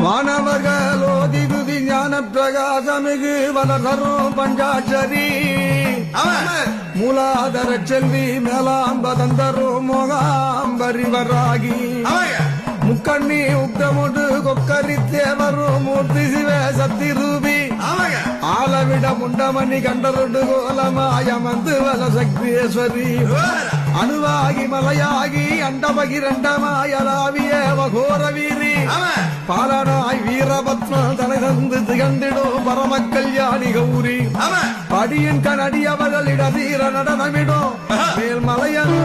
வானவர்களோதி துதி ஞான பிரகாசமிகு வளர்தரும் பஞ்சாட்சரி மூலாதர செல்வி மேலாம்பதந்தரும் மோகாம்பரிவராகி முக்கண்ணி உக்கமுடு கொக்கரி தேவரும் மூர்த்தி சிவே சக்தி ரூபி ஆலவிட முண்டமணி கண்டருடு கோலமாயமந்து வல சக்தியேஸ்வரி அணுவாகி மலையாகி அண்டபகிரண்டமாயலாவிய வகோர வீரி பாலனாய் வீரபத்ம தலை தந்து திகண்டிடும் பரம கல்யாணி கௌரி படியின் கனடி அவர்களிட தீர நடனமிடும் மேல் மலையனோ